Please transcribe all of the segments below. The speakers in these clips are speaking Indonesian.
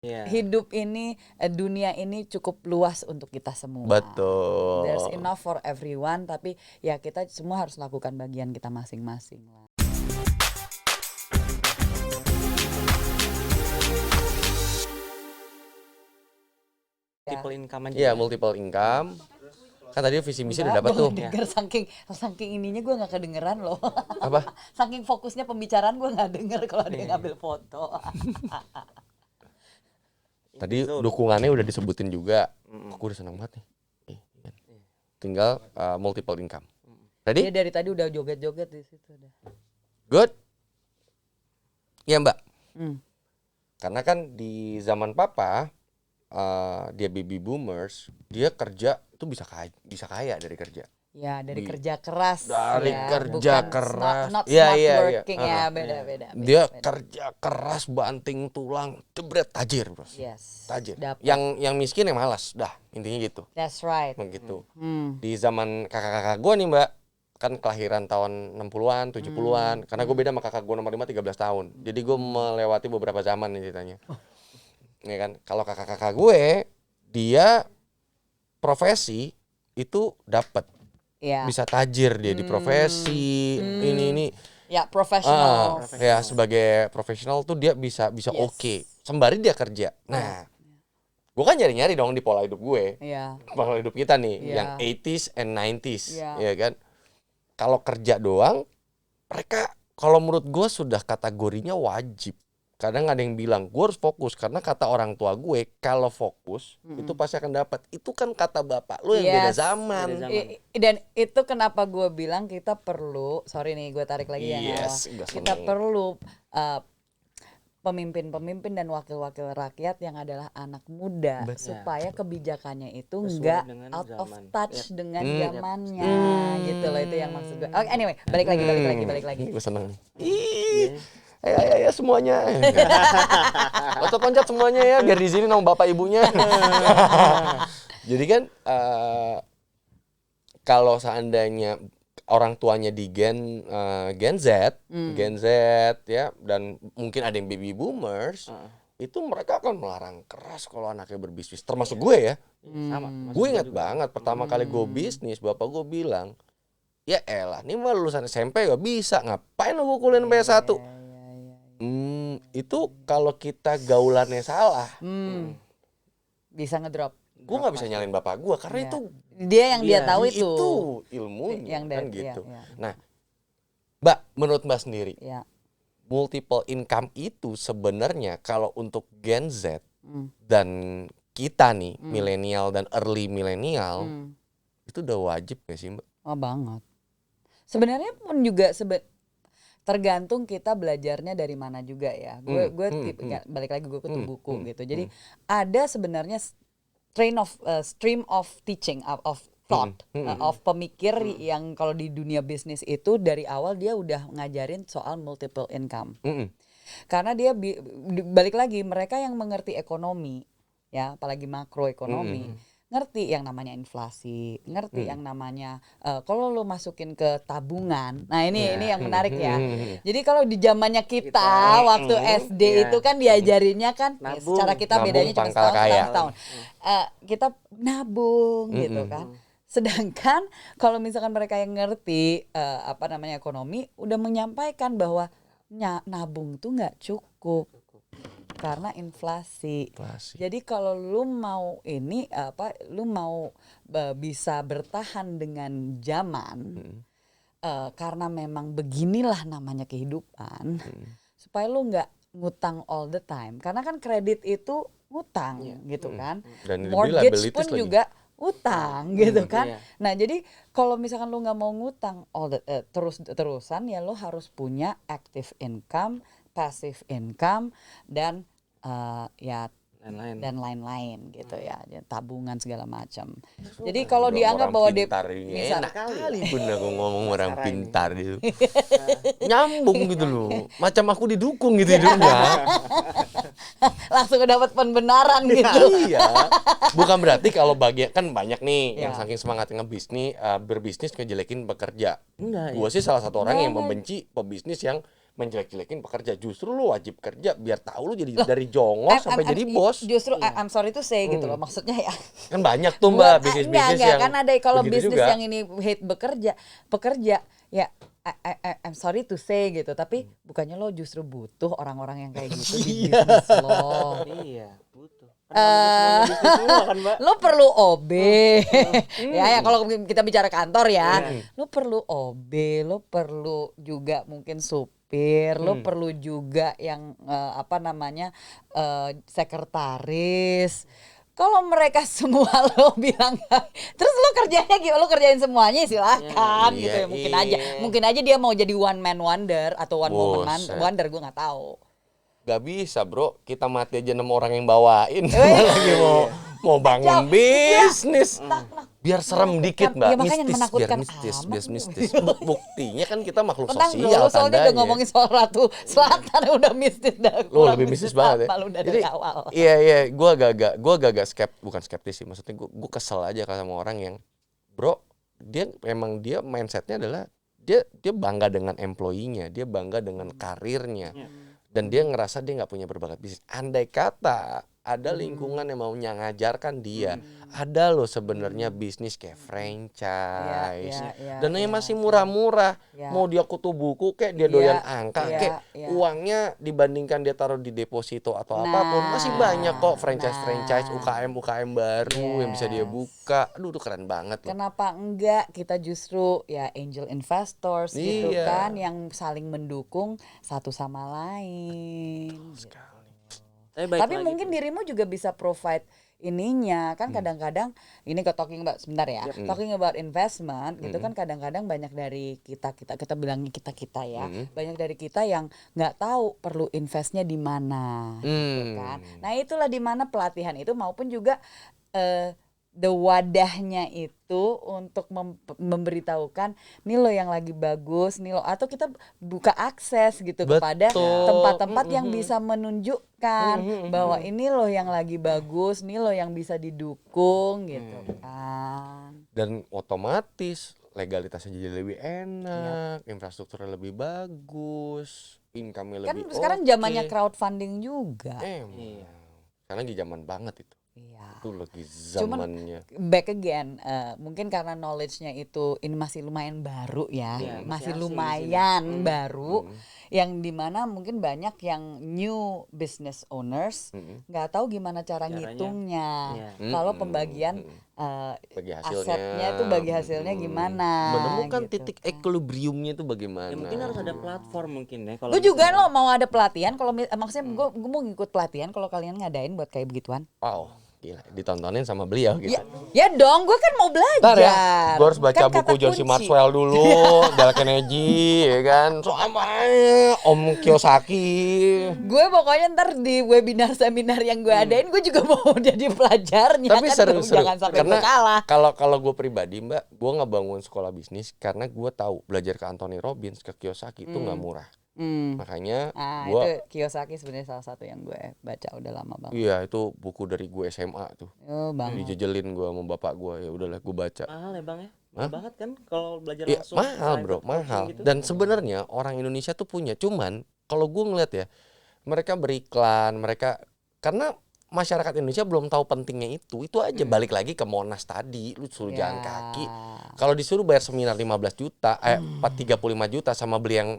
hidup ini, dunia ini cukup luas untuk kita semua. Betul. There's enough for everyone, tapi ya kita semua harus lakukan bagian kita masing-masing lah. Multiple income aja. Iya, multiple income. Kan tadi visi misi udah dapat tuh. Denger saking ininya gue nggak kedengeran loh. Apa? Saking fokusnya pembicaraan gue nggak denger kalau dia ngambil foto. Tadi dukungannya udah disebutin juga. Aku udah senang banget nih. Tinggal multiple income. Ready? Dia dari tadi udah joget-joget di situ udah. Good. Iya Mbak. Karena kan di zaman Papa, dia baby boomers, dia kerja itu bisa kaya dari kerja. Ya dari kerja keras. Dari ya. kerja Bukan keras. Not Iya, smart iya, iya. working ya beda. Dia kerja keras, banting tulang, jebret, tajir bro. Yes. Tajir. Dapet. Yang miskin yang malas, dah intinya gitu. That's right. Begitu. Di zaman kakak-kakak gue nih Mbak, kan kelahiran tahun 60-an, 70-an. Karena gue beda sama kakak gue nomor 5 13 tahun. Jadi gue melewati beberapa zaman nih ceritanya. Ya kan, kalau kakak-kakak gue, dia profesi itu dapat. Ya. Bisa tajir dia di profesi, ini. Ya profesional. Ya sebagai profesional tuh dia bisa Yes. oke. Sembari dia kerja. Nah, gue kan nyari-nyari dong di pola hidup gue. Iya. Pola hidup kita nih, Iya. yang 80s and 90s, Iya. ya kan. Kalau kerja doang, mereka kalau menurut gue sudah kategorinya wajib. Kadang ada yang bilang, gue harus fokus. Karena kata orang tua gue, kalau fokus, itu pasti akan dapat. Itu kan kata bapak lu yang beda Yes. zaman. Dan itu kenapa gue bilang kita perlu, sorry nih gue tarik lagi yang awal. Udah Kita seneng. perlu pemimpin-pemimpin dan wakil-wakil rakyat yang adalah anak muda supaya kebijakannya itu Sesuai enggak dengan out of zaman. touch dengan zamannya gitu loh, itu yang maksud gue. Oke, anyway, balik lagi. Gue seneng. Ayo semuanya. Foto loncat semuanya ya, biar di sini nama bapak ibunya. Jadi kan kalau seandainya orang tuanya di Gen Z ya, dan mungkin ada yang baby boomers, itu mereka akan melarang keras kalau anaknya berbisnis. Termasuk gue ya. Sama. Gue ingat banget pertama kali gue bisnis, bapak gue bilang, ya elah, ini mah lulusan SMP gak bisa, ngapain lo kuliah sampai S1? Itu kalau kita gaulannya salah, Bisa ngedrop. gue nggak bisa nyalain bapak gue karena Iya. itu Dia yang dia tahu itu. ilmunya Yang kan dari- gitu. iya. Nah, Mbak, menurut Mbak sendiri, Ya. multiple income itu sebenarnya kalau untuk Gen Z dan kita nih milenial dan early milenial itu udah wajib gak sih Mbak? Oh banget. Sebenarnya pun juga tergantung kita belajarnya dari mana juga ya. Gue balik lagi gue kutu buku gitu. Jadi ada sebenarnya stream of teaching of thought of pemikir yang kalau di dunia bisnis itu dari awal dia udah ngajarin soal multiple income. Karena dia balik lagi mereka yang mengerti ekonomi ya, apalagi makroekonomi. Ngerti yang namanya inflasi, ngerti yang namanya kalau lo masukin ke tabungan. Nah ini yang menarik ya. Jadi kalau di zamannya kita waktu SD itu kan diajarinnya kan ya, secara kita bedanya cuma setahun. Kita nabung gitu kan. Sedangkan kalau misalkan mereka yang ngerti ekonomi udah menyampaikan bahwa nabung tuh nggak cukup. Karena inflasi. Jadi kalau lu mau bisa bertahan dengan zaman, karena memang beginilah namanya kehidupan, supaya lu nggak ngutang all the time. Karena kan kredit itu ngutang gitu kan. Dan mortgage pun juga utang gitu kan. Nah jadi kalau misalkan lu nggak mau ngutang terus-terusan ya lu harus punya active income, passive income dan dan lain-lain gitu ya, tabungan segala macam. Jadi kalau dianggap bahwa enak kali pun aku ngomong orang pintar gitu. Nyambung gitu loh. Macam aku didukung gitu hidupnya. Langsung dapat pembenaran gitu. Iya. Bukan berarti kalau kan banyak nih yang saking semangatnya berbisnis ngejelekin pekerja. Enggak. Gue sih salah satu orang yang membenci pebisnis yang menjelek-jelekin pekerja. Justru lu wajib kerja biar tahu lu jadi dari jongos sampai jadi bos. Justru I'm sorry to say gitu loh, maksudnya ya. Kan banyak tuh Mbak Buat- bisnis-bisnis enggak, yang kan ada kalau begitu bisnis juga. yang ini hate pekerja ya I'm sorry to say gitu, tapi bukannya lo justru butuh orang-orang yang kayak gitu di bisnis lo. Iya, butuh. Kan bisnis semua kan, Mbak. Lo perlu OB. Ya kalau kita bicara kantor ya, lo perlu OB, lo perlu juga mungkin supir, lo perlu juga yang sekretaris. Kalau mereka semua lo bilang, terus lo kerjanya gimana? Lo kerjain semuanya silakan gitu ya. Mungkin aja dia mau jadi one man wonder atau one woman Buset. wonder, gue nggak tahu. Gak bisa bro, kita mati aja 6 orang yang bawain. Lagi mau bangun bisnis. Biar serem dikit Mbak, Ya, makanya menakutkan biar mistis. Buktinya kan kita makhluk Tenang bro, sosial lo soalnya udah tandanya. ngomongin soal Ratu Selatan udah mistis dah. Lo lebih mistis banget ya. Lu dari Jadi awal. iya, gue agak bukan skeptis sih, maksudnya gue kesel aja sama orang yang bro, dia mindsetnya adalah dia bangga dengan employee-nya, dia bangga dengan karirnya, dan dia ngerasa dia nggak punya berbakat bisnis. Andai kata ada lingkungan yang mau ngajarkan dia, ada loh sebenarnya bisnis kayak franchise, dan yang masih murah-murah, mau dia kutu buku kayak dia doyan angka kayak uangnya dibandingkan dia taruh di deposito atau apapun masih banyak kok franchise UKM baru yang bisa dia buka. Aduh, itu keren banget loh. Kenapa enggak kita justru ya angel investors gitu Iya. kan, yang saling mendukung satu sama lain. Gitu. Tapi mungkin dirimu juga bisa provide ininya kan. Kadang-kadang ini talking about sebentar ya, talking about investment gitu kan, kadang-kadang banyak dari kita bilangnya kita ya, banyak dari kita yang nggak tahu perlu investnya di mana gitu kan. Nah itulah di mana pelatihan itu maupun juga the wadahnya itu untuk memberitahukan nih lo yang lagi bagus nih lo, atau kita buka akses gitu kepada tempat-tempat yang bisa menunjukkan bahwa ini lo yang lagi bagus, nih lo yang bisa didukung gitu kan. Dan otomatis legalitasnya jadi lebih enak, infrastrukturnya lebih bagus, income-nya Kan lebih sekarang oke. zamannya crowdfunding juga. Sekarang lagi zaman banget itu. Iya. Itu lagi zamannya. Back again, mungkin karena knowledge-nya itu ini masih lumayan baru ya, masih lumayan baru, yang dimana mungkin banyak yang new business owners nggak tahu gimana cara ngitungnya. Kalau pembagian Bagi hasilnya, asetnya itu bagi hasilnya gimana? menemukan gitu. titik equilibriumnya itu bagaimana. Ya, mungkin harus ada platform mungkin ya. Kalau Gue juga lo mau ada pelatihan, kalau maksudnya gue mau ngikut pelatihan kalau kalian ngadain buat kayak begituan. Wow, gila, ditontonin sama beliau gitu. Ya dong, gue kan mau belajar. Ntar ya, gue harus baca Kan buku kata John C. kunci. Maxwell dulu, Dale Carnegie, ya kan, soalnya Om Kiyosaki. Gue pokoknya ntar di webinar seminar yang gue adain, gue juga mau jadi pelajarnya. Tapi kan seru. Jangan sampai Karena gue kalah. kalau gue pribadi Mbak, gue ngebangun sekolah bisnis karena gue tahu belajar ke Anthony Robbins, ke Kiyosaki itu nggak murah. Makanya Itu Kiyosaki sebenarnya salah satu yang gue baca udah lama banget. iya, itu buku dari gue SMA tuh. Oh, bang. Dijejelin gue sama bapak gue, ya udahlah gue baca. mahal ya Bang ya. Mahal banget kan kalau belajar Iya, langsung. mahal bro, private mahal. coaching gitu. Dan sebenarnya orang Indonesia tuh punya, cuman kalau gue ngeliat ya, mereka beriklan, karena masyarakat Indonesia belum tahu pentingnya itu aja. Balik lagi ke Monas tadi, lu suruh jalan kaki. Kalau disuruh bayar seminar 15 juta, 35 juta sama beli yang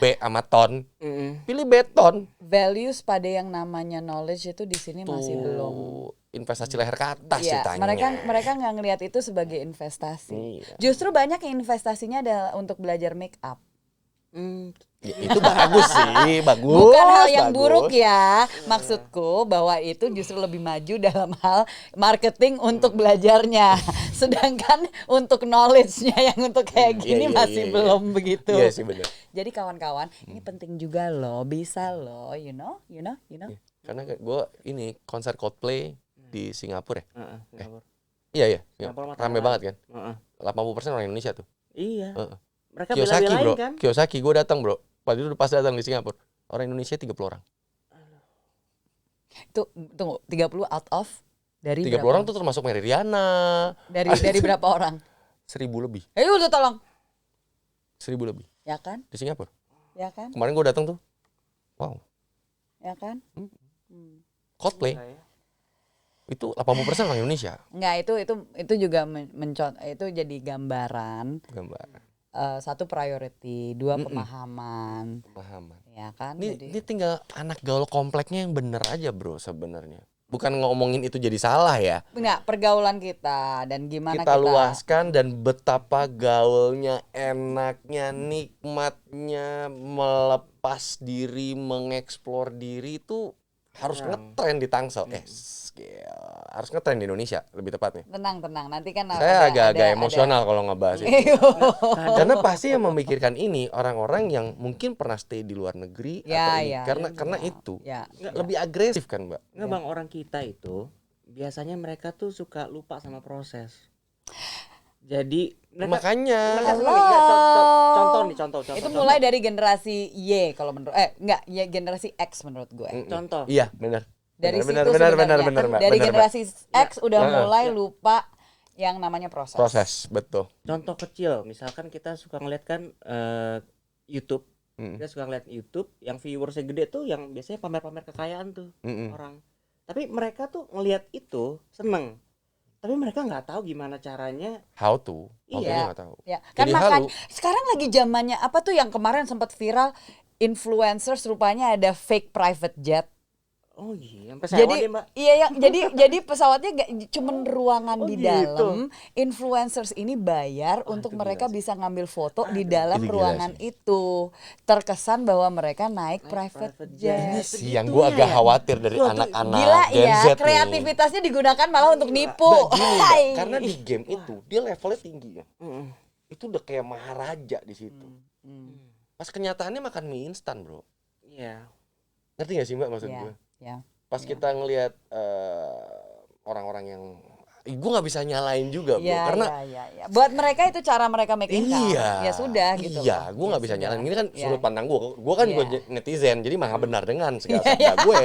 B sama ton, pilih beton. Values pada yang namanya knowledge itu di sini masih belum. Investasi leher ke atas Iya, ceritanya. mereka nggak ngelihat itu sebagai investasi. Iya. Justru banyak yang investasinya adalah untuk belajar make up. Ya, itu bagus sih, bagus. Bukan hal yang bagus. buruk ya. Maksudku bahwa itu justru lebih maju dalam hal marketing untuk belajarnya. Sedangkan untuk knowledge-nya yang untuk kayak gini Iya, masih iya. belum begitu. Iya sih benar. Jadi kawan-kawan, ini penting juga loh, bisa loh, you know. Karena gue ini konser Coldplay di Singapura ya. Singapura. Iya. Singapura mah Rame Thailand. banget kan. Heeh. 80% orang Indonesia tuh. Iya. Heeh. Mereka Kiyosaki bela-belain bro, kan. Kiyosaki gue datang bro. Waktu itu pas datang di Singapura, orang Indonesia 30 orang. Itu tunggu, 30 out of dari 30 berapa? orang tuh termasuk Mary Riana. Dari berapa orang? 1000 lebih. Ayo udah tolong. 1000 lebih Ya kan? di Singapura. Ya kan? Kemarin gue datang tuh, wow, Ya kan? Coldplay itu 80% orang Indonesia. Enggak, itu juga itu jadi gambaran. Satu priority, dua pemahaman. Ya kan? Ini tinggal anak gaul kompleknya yang bener aja bro sebenarnya. Bukan ngomongin itu jadi salah ya. Enggak, pergaulan kita dan gimana kita luaskan dan betapa gaulnya, enaknya, nikmatnya, melepas diri, mengeksplor diri itu harus ngetren di Tangsel. Harus ngetren di Indonesia lebih tepatnya. Tenang, nanti kan saya agak emosional kalau ngebahas itu. Karena pasti yang memikirkan ini orang-orang yang mungkin pernah stay di luar negeri karena itu lebih agresif kan Mbak. Nggak Bang, orang kita itu biasanya mereka tuh suka lupa sama proses. Jadi makanya contoh itu mulai dari generasi Y kalau menurut generasi X menurut gue. Contoh. Iya, benar. Dari benar, situ benar, sebenarnya dari generasi X udah mulai lupa yang namanya proses. Betul. Contoh kecil, misalkan kita suka ngeliat kan YouTube. Kita suka ngeliat YouTube yang viewersnya gede tuh yang biasanya pamer-pamer kekayaan tuh orang. Tapi mereka tuh ngeliat itu seneng. Tapi mereka nggak tahu gimana caranya. How to? Iya. Nggak tahu. Ya. Kan makanya sekarang lagi zamannya apa tuh yang kemarin sempat viral, influencers rupanya ada fake private jet. Oh iya, sampai sewa deh Mbak. Iya yang jadi pesawatnya gak cuman ruangan di dalam. Influencers ini bayar untuk mereka bisa ngambil foto di dalam ruangan itu. Terkesan bahwa mereka naik private jet. Ini sih yang gue agak khawatir dari anak-anak Gila Gen Z ya, kreativitasnya digunakan malah untuk nipu. Karena di game itu dia levelnya tinggi ya. Itu udah kayak maharaja di situ. Pas kenyataannya makan mie instan bro. Iya. Ngerti gak sih Mbak maksud gue? Ya. Pas kita ngelihat orang-orang yang gue nggak bisa nyalain juga bro, karena buat mereka itu cara mereka make income. Iya, ya sudah gitu. Iya, gue nggak bisa nyalain. Ini kan sudut pandang gue kan gue netizen, jadi maha benar dengan segala sabda gue.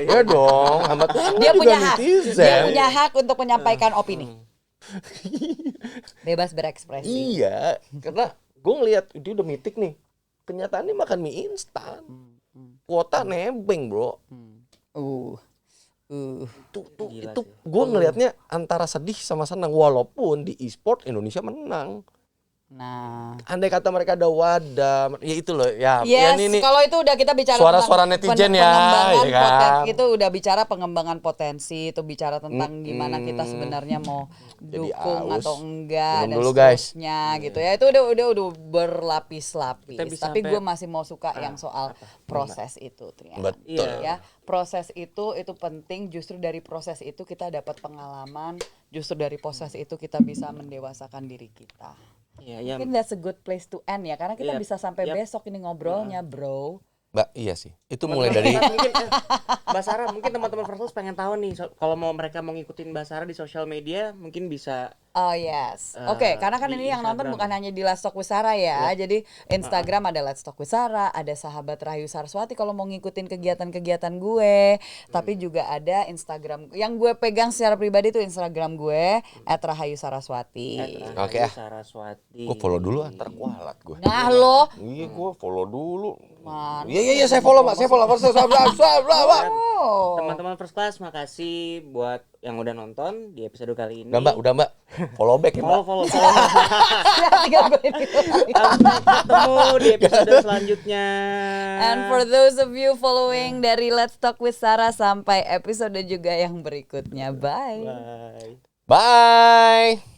Iya dong, hamba Tuhan dia punya hak. netizen. Dia punya hak untuk menyampaikan opini. Bebas berekspresi. Iya, karena gue ngelihat dia udah mitik nih. Kenyataannya makan mie instan. Kuota nebeng bro. Itu gue ngelihatnya antara sedih sama senang walaupun di e-sport Indonesia menang. Nah, andai kata mereka ada wadah, ya itu loh ya. Yes, ini kalau itu udah kita bicara suara-suara netizen ya, pengembangan ya kan? itu udah bicara pengembangan potensi, itu bicara tentang gimana kita sebenarnya mau dukung atau enggak dan seterusnya gitu ya. Itu udah berlapis-lapis. Tapi gue masih mau suka yang soal proses itu ternyata. Betul. Ya, proses itu penting. Justru dari proses itu kita dapat pengalaman. Justru dari proses itu kita bisa mendewasakan diri kita. Iya, Mungkin that's a good place to end ya, karena kita bisa sampai besok ini ngobrolnya, bro. Mbak, iya sih. Itu mulai dari mungkin Mbak Sarah, mungkin teman-teman First pengen tahu nih kalau mereka mau ngikutin Mbak Sarah di sosial media, mungkin bisa. Oh yes, oke, karena kan ini yang nonton bukan hanya di Let's Talk with Sarah ya, jadi Instagram ada Let's Talk with Sarah, ada Sahabat Rahayu Saraswati kalau mau ngikutin kegiatan-kegiatan gue, tapi juga ada Instagram yang gue pegang secara pribadi tuh Instagram gue @rahayusaraswati. Oke. Saraswati. Gue follow dulu antar kualat gue. Nah lo, Iya, gue follow dulu. Man. Iya, saya follow Mbak, saya follow. Teman-teman First Class, makasih buat yang udah nonton di episode kali ini. Udah Mbak. Follow back ya Mbak. Follow. Sampai ketemu di episode selanjutnya. And for those of you following dari Let's Talk with Sarah, sampai episode juga yang berikutnya. Bye. Bye. Bye.